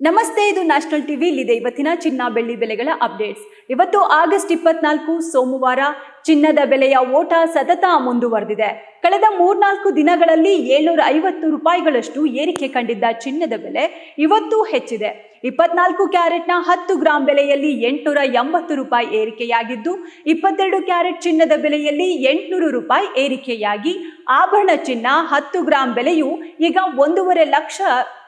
ನಮಸ್ತೆ, ಇದು national TV. ಇಲ್ಲಿದೆ ಇವತ್ತಿನ ಚಿನ್ನ ಬೆಳ್ಳಿ ಬೆಲೆಗಳ ಅಪ್ಡೇಟ್ಸ್. ಇವತ್ತು ಆಗಸ್ಟ್ 24 ಸೋಮವಾರ. ಚಿನ್ನದ ಬೆಲೆಯ ಓಟ ಸತತ ಮುಂದುವರೆದಿದೆ. ಕಳೆದ 3-4 ದಿನಗಳಲ್ಲಿ 750 ರೂಪಾಯಿಗಳಷ್ಟು ಏರಿಕೆ ಕಂಡಿದ್ದ ಚಿನ್ನದ ಬೆಲೆ ಇವತ್ತು ಹೆಚ್ಚಿದೆ. 24 ಕ್ಯಾರೆಟ್ನ 10 ಗ್ರಾಂ ಬೆಲೆಯಲ್ಲಿ 880 ರೂಪಾಯಿ ಏರಿಕೆಯಾಗಿದ್ದು, 22 ಕ್ಯಾರೆಟ್ ಚಿನ್ನದ ಬೆಲೆಯಲ್ಲಿ 800 ರೂಪಾಯಿ ಏರಿಕೆಯಾಗಿ ಆಭರಣ ಚಿನ್ನ 10 ಗ್ರಾಂ ಬೆಲೆಯು ಈಗ 1.5 ಲಕ್ಷ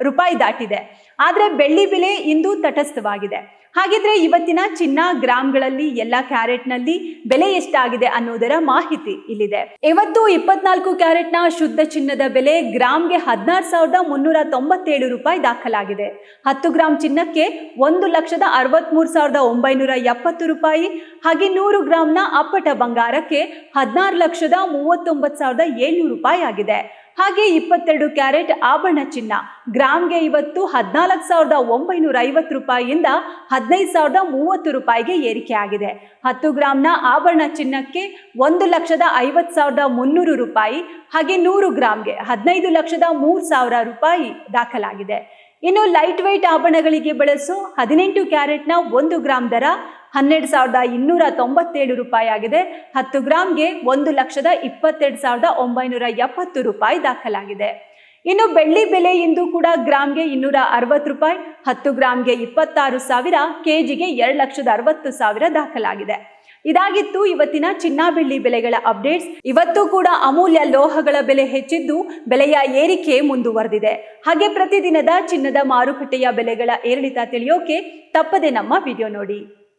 ರೂಪಾಯಿ ದಾಟಿದೆ. ಆದರೆ ಬೆಳ್ಳಿ ಬೆಲೆ ಇಂದು ತಟಸ್ಥವಾಗಿದೆ. ಹಾಗಿದ್ರೆ ಇವತ್ತಿನ ಚಿನ್ನ ಗ್ರಾಂಗಳಲ್ಲಿ ಎಲ್ಲ ಕ್ಯಾರೆಟ್ನಲ್ಲಿ ಬೆಲೆ ಎಷ್ಟಾಗಿದೆ ಅನ್ನೋದರ ಮಾಹಿತಿ ಇಲ್ಲಿದೆ. ಇವತ್ತು 24 ಕ್ಯಾರೆಟ್ನ ಶುದ್ಧ ಚಿನ್ನದ ಬೆಲೆ ಗ್ರಾಂಗೆ 16,397 ರೂಪಾಯಿ ದಾಖಲಾಗಿದೆ. 10 ಗ್ರಾಂ ಚಿನ್ನಕ್ಕೆ 1,63,970 ರೂಪಾಯಿ. ಹಾಗೆ 100 ಗ್ರಾಂನ ಅಪ್ಪಟ ಬಂಗಾರಕ್ಕೆ 16,39,700 ರೂಪಾಯಿ ಆಗಿದೆ. ಹಾಗೆ 22 ಕ್ಯಾರೆಟ್ ಆಭರಣ ಚಿನ್ನ ಗ್ರಾಂಗೆ ಇವತ್ತು 14,950 ರೂಪಾಯಿಯಿಂದ 15,030 ರೂಪಾಯಿಗೆ ಏರಿಕೆ ಆಗಿದೆ. 10 ಗ್ರಾಂನ ಆಭರಣ ಚಿನ್ನಕ್ಕೆ 1,50,300 ರೂಪಾಯಿ. ಹಾಗೆ 100 ಗ್ರಾಂಗೆ 15,03,000 ರೂಪಾಯಿ ದಾಖಲಾಗಿದೆ. ಇನ್ನು ಲೈಟ್ ವೆಯ್ಟ್ ಆಭರಣಗಳಿಗೆ ಬಳಸೋ 18 ಕ್ಯಾರೆಟ್ನ 1 ಗ್ರಾಂ ದರ 12,297 ರೂಪಾಯಿ ಆಗಿದೆ. 10 ಗ್ರಾಂಗೆ 1,22,970 ರೂಪಾಯಿ ದಾಖಲಾಗಿದೆ. ಇನ್ನು ಬೆಳ್ಳಿ ಬೆಲೆ ಇಂದು ಕೂಡ ಗ್ರಾಂಗೆ 260 ರೂಪಾಯಿ, 10 ಗ್ರಾಂಗೆ 26,000, ಕೆಜಿಗೆ 2,60,000 ದಾಖಲಾಗಿದೆ. ಇದಾಗಿತ್ತು ಇವತ್ತಿನ ಚಿನ್ನ ಬೆಳ್ಳಿ ಬೆಲೆಗಳ ಅಪ್ಡೇಟ್ಸ್. ಇವತ್ತು ಕೂಡ ಅಮೂಲ್ಯ ಲೋಹಗಳ ಬೆಲೆ ಹೆಚ್ಚಿದ್ದು ಬೆಲೆಯ ಏರಿಕೆ ಮುಂದುವರೆದಿದೆ. ಹಾಗೆ ಪ್ರತಿದಿನದ ಚಿನ್ನದ ಮಾರುಕಟ್ಟೆಯ ಬೆಲೆಗಳ ಏರಿಳಿತ ತಿಳಿಯೋಕೆ ತಪ್ಪದೆ ನಮ್ಮ ವಿಡಿಯೋ ನೋಡಿ.